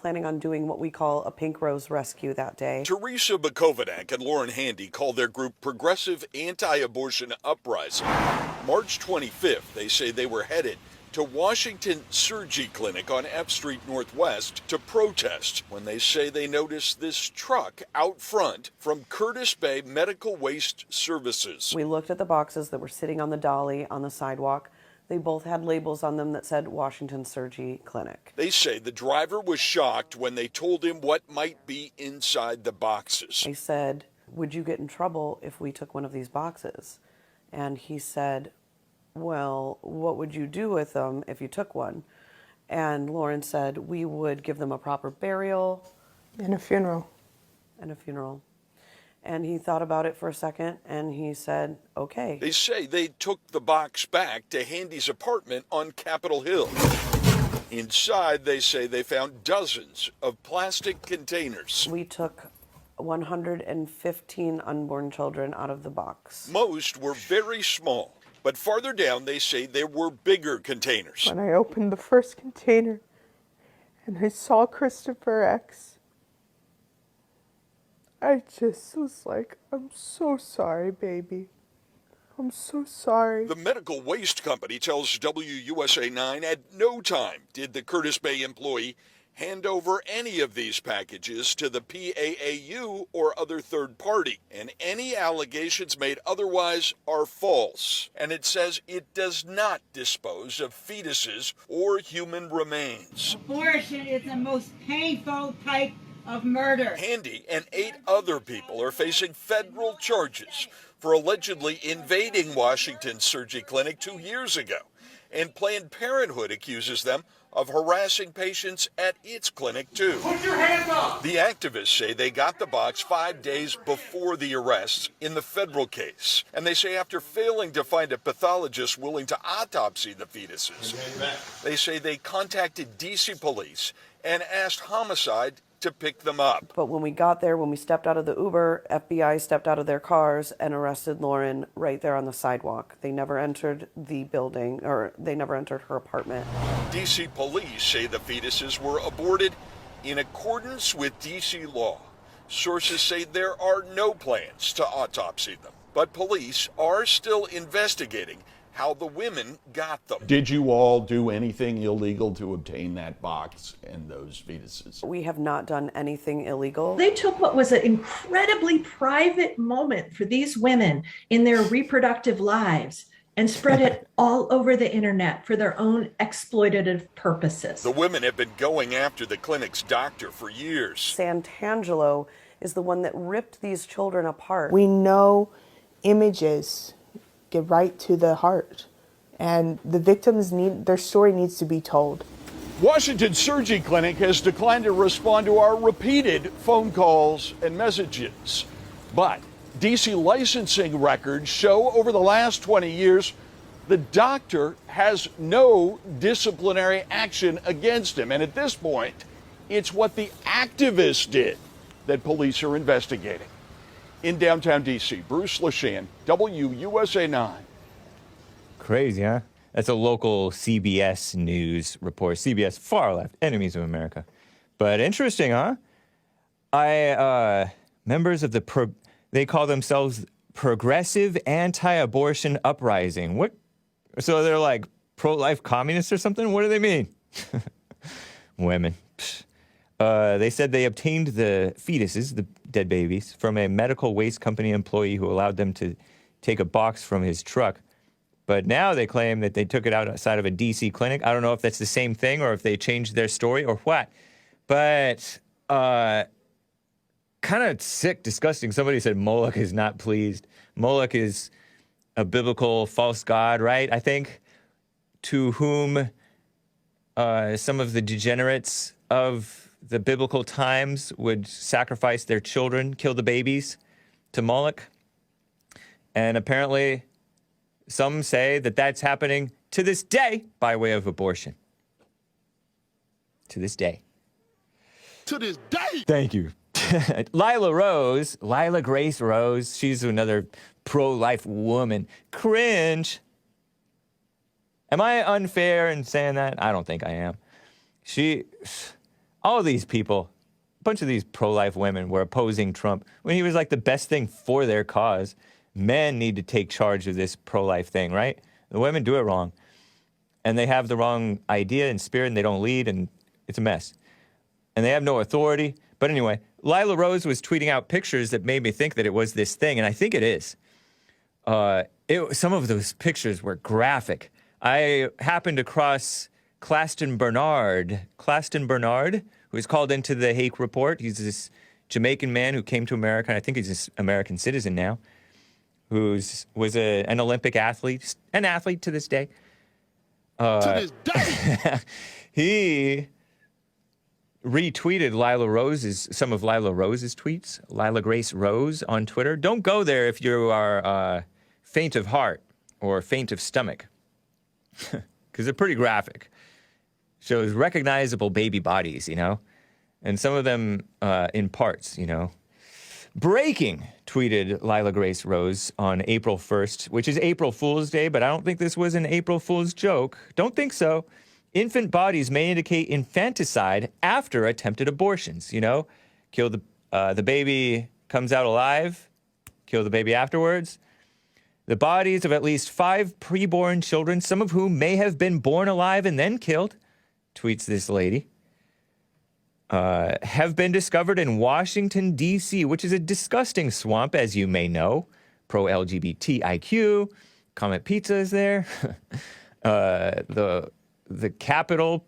planning on doing what we call a Pink Rose rescue that day. Teresa Bukovac and Lauren Handy call their group Progressive Anti-Abortion Uprising. March 25th, they say they were headed to Washington Surgery Clinic on F Street Northwest to protest when they say they noticed this truck out front from Curtis Bay Medical Waste Services. We looked at the boxes that were sitting on the dolly on the sidewalk. They both had labels on them that said Washington Surgery Clinic. They say the driver was shocked when they told him what might be inside the boxes. I said, "Would you get in trouble if we took one of these boxes?" And he said, "Well, what would you do with them if you took one?" And Lauren said, "We would give them a proper burial." And a funeral. And a funeral. And he thought about it for a second, and he said, okay. They say they took the box back to Handy's apartment on Capitol Hill. Inside, they say they found dozens of plastic containers. We took 115 unborn children out of the box. Most were very small. But farther down, they say there were bigger containers. When I opened the first container and I saw Christopher X, I just was like, I'm so sorry, baby. I'm so sorry. The medical waste company tells WUSA 9 at no time did the Curtis Bay employee hand over any of these packages to the PAAU or other third party, and any allegations made otherwise are false. And it says it does not dispose of fetuses or human remains. Abortion is the most painful type of murder. Handy and 8 other people are facing federal charges for allegedly invading Washington Surgery Clinic 2 years ago, and Planned Parenthood accuses them of harassing patients at its clinic, too. Put your hands up! The activists say they got the box 5 days before the arrests in the federal case. And they say after failing to find a pathologist willing to autopsy the fetuses, they say they contacted D.C. police and asked homicide to pick them up. But when we got there, when we stepped out of the Uber, FBI stepped out of their cars and arrested Lauren right there on the sidewalk. They never entered the building, or they never entered her apartment. D.C. police say the fetuses were aborted in accordance with D.C. law. Sources say there are no plans to autopsy them, but police are still investigating how the women got them. Did you all do anything illegal to obtain that box and those fetuses? We have not done anything illegal. They took what was an incredibly private moment for these women in their reproductive lives and spread it all over the internet for their own exploitative purposes. The women have been going after the clinic's doctor for years. Santangelo is the one that ripped these children apart. We know images get right to the heart, and the victims their story needs to be told. Washington Surgery Clinic has declined to respond to our repeated phone calls and messages. But DC licensing records show over the last 20 years, the doctor has no disciplinary action against him. And at this point, it's what the activists did that police are investigating. In downtown D.C., Bruce Leshan, WUSA 9. Crazy, huh? That's a local CBS News report. CBS, far left, enemies of America. But interesting, huh? Members of they call themselves Progressive Anti-Abortion Uprising. What? So they're like pro-life communists or something? What do they mean? Women. They said they obtained the fetuses, the dead babies, from a medical waste company employee who allowed them to take a box from his truck. But now they claim that they took it outside of a D.C. clinic. I don't know if that's the same thing or if they changed their story or what. But kind of sick, disgusting. Somebody said Moloch is not pleased. Moloch is a biblical false god, right? I think, to whom some of the degenerates of the biblical times would sacrifice their children, kill the babies to Moloch. And apparently some say that that's happening to this day by way of abortion. To this day. To this day! Thank you. Lila Grace Rose, she's another pro-life woman. Cringe. Am I unfair in saying that? I don't think I am. all these people, a bunch of these pro-life women were opposing Trump when he was like the best thing for their cause. Men need to take charge of this pro-life thing, right? The women do it wrong. And they have the wrong idea and spirit, and they don't lead, and it's a mess. And they have no authority. But anyway, Lila Rose was tweeting out pictures that made me think that it was this thing, and I think it is. Some of those pictures were graphic. I happened across Claston Bernard, who was called into the Hake report. He's this Jamaican man who came to America, and I think he's an American citizen now, was an Olympic athlete, an athlete to this day. To this day. He retweeted some of Lila Rose's tweets, Lila Grace Rose on Twitter. Don't go there if you are faint of heart or faint of stomach, because they're pretty graphic. Shows recognizable baby bodies, and some of them in parts, Breaking, tweeted Lila Grace Rose on April 1st, which is April Fool's Day, but I don't think this was an April Fool's joke. Don't think so. Infant bodies may indicate infanticide after attempted abortions, Kill the baby, comes out alive, kill the baby afterwards. The bodies of at least 5 preborn children, some of whom may have been born alive and then killed, tweets this lady, have been discovered in Washington, D.C., which is a disgusting swamp, as you may know. Pro-LGBTIQ, Comet Pizza is there. The Capitol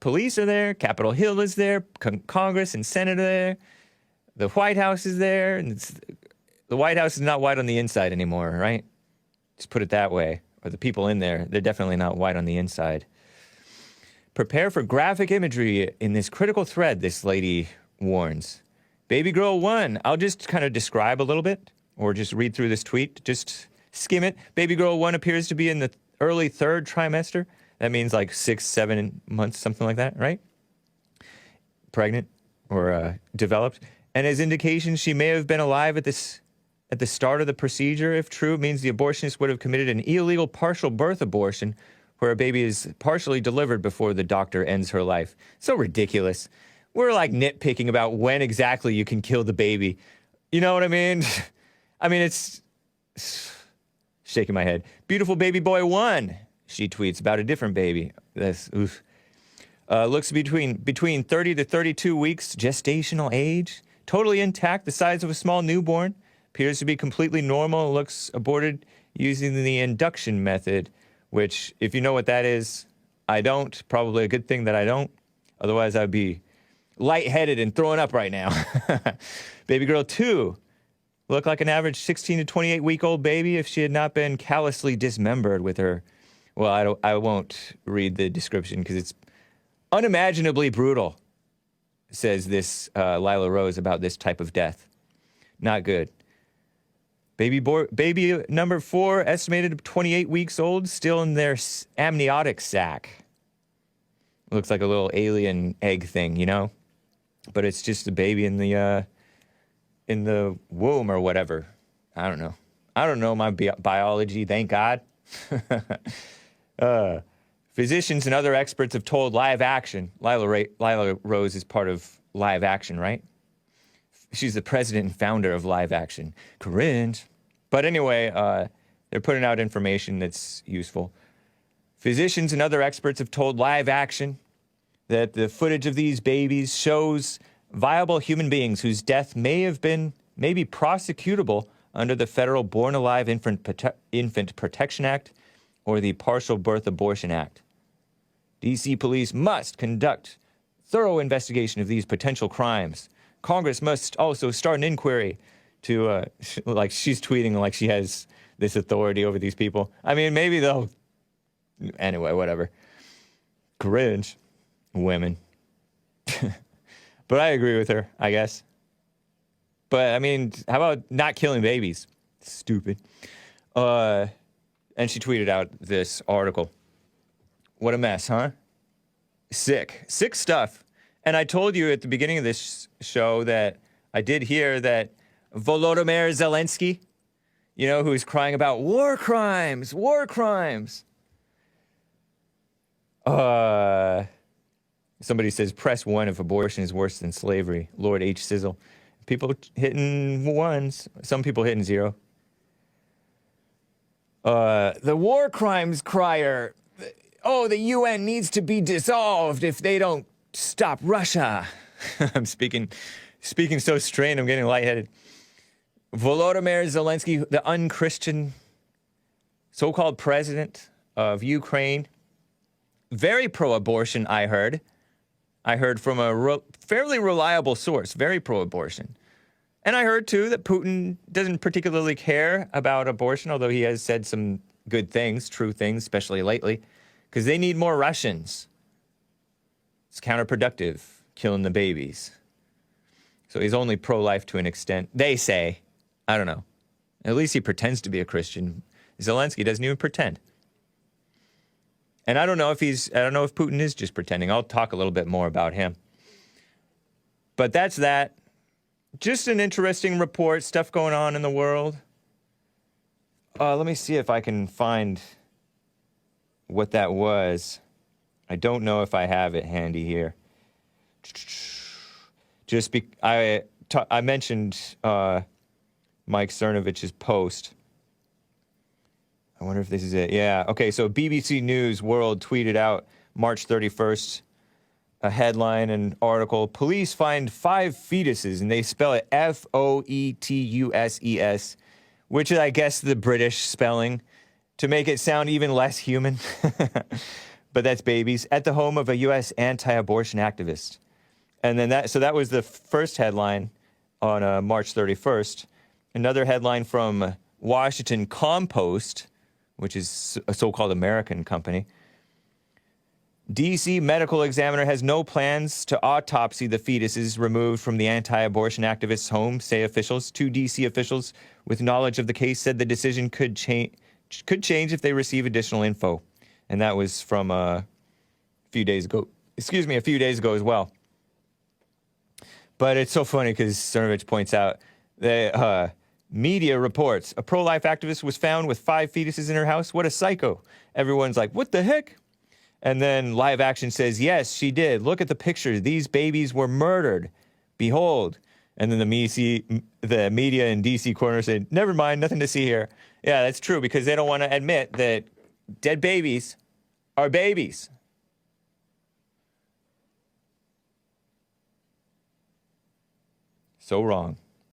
Police are there. Capitol Hill is there. Congress and Senate are there. The White House is there. And the White House is not white on the inside anymore, right? Just put it that way. Or the people in there, they're definitely not white on the inside. Prepare for graphic imagery in this critical thread, this lady warns. Baby girl 1, I'll just kind of describe a little bit, or just read through this tweet, just skim it. Baby girl 1 appears to be in the early 3rd trimester. That means like 6-7 months, something like that, right? Pregnant or developed. And as indications, she may have been alive at the start of the procedure. If true, it means the abortionist would have committed an illegal partial birth abortion where a baby is partially delivered before the doctor ends her life. So ridiculous. We're like nitpicking about when exactly you can kill the baby. You know what I mean? I mean, it's shaking my head. Beautiful baby boy 1, she tweets about a different baby. That's oof. Looks between 30 to 32 weeks gestational age. Totally intact, the size of a small newborn. Appears to be completely normal. Looks aborted using the induction method, which, if you know what that is, I don't. Probably a good thing that I don't. Otherwise, I'd be lightheaded and throwing up right now. Baby girl 2 looked like an average 16 to 28-week-old baby if she had not been callously dismembered with her. Well, I won't read the description because it's unimaginably brutal, says this Lila Rose about this type of death. Not good. Baby number 4, estimated 28 weeks old, still in their amniotic sac. Looks like a little alien egg thing, But it's just a baby in the womb or whatever. I don't know. I don't know my biology, thank God. Physicians and other experts have told Live Action. Lila Rose is part of Live Action, right? She's the president and founder of Live Action. Cringe. But anyway, they're putting out information that's useful. Physicians and other experts have told Live Action that the footage of these babies shows viable human beings whose death may be prosecutable under the federal Born Alive Infant Protection Act or the Partial Birth Abortion Act. D.C. police must conduct thorough investigation of these potential crimes. Congress must also start an inquiry to, like she's tweeting like she has this authority over these people. I mean, maybe they'll, anyway, whatever. Cringe. Women. But I agree with her, I guess. But, I mean, how about not killing babies? Stupid. And she tweeted out this article. What a mess, huh? Sick stuff. And I told you at the beginning of this show that I did hear that Volodymyr Zelensky, who's crying about war crimes. Somebody says, press 1 if abortion is worse than slavery. Lord H. Sizzle. People hitting 1s. Some people hitting 0. The war crimes crier. Oh, the UN needs to be dissolved if they don't stop Russia. I'm speaking so strained, I'm getting lightheaded. Volodymyr Zelensky, the unchristian so-called president of Ukraine, very pro-abortion, I heard. I heard from a fairly reliable source, very pro-abortion. And I heard, too, that Putin doesn't particularly care about abortion, although he has said some good things, true things, especially lately, because they need more Russians. It's counterproductive, killing the babies. So he's only pro-life to an extent. They say. I don't know. At least he pretends to be a Christian. Zelensky doesn't even pretend. And I don't know if Putin is just pretending. I'll talk a little bit more about him. But that's that. Just an interesting report, stuff going on in the world. Let me see if I can find what that was. I don't know if I have it handy here. I mentioned Mike Cernovich's post. I wonder if this is it. Yeah. Okay, so BBC News World tweeted out March 31st a headline, an article. Police find 5 fetuses, and they spell it Foetuses, which is, I guess, the British spelling, to make it sound even less human. But that's babies, at the home of a U.S. anti-abortion activist. And then that was the first headline on March 31st. Another headline from Washington Compost, which is a so-called American company. D.C. medical examiner has no plans to autopsy the fetuses removed from the anti-abortion activist's home, say officials. 2 D.C. officials with knowledge of the case said the decision could change if they receive additional info. And that was from a few days ago as well. But it's so funny because Cernovich points out that media reports a pro-life activist was found with 5 fetuses in her house. What a psycho. Everyone's like, what the heck? And then Live Action says, yes, she did. Look at the pictures. These babies were murdered. Behold. And then the media in D.C. corner said, never mind, nothing to see here. Yeah, that's true, because they don't want to admit that dead babies are babies. So wrong.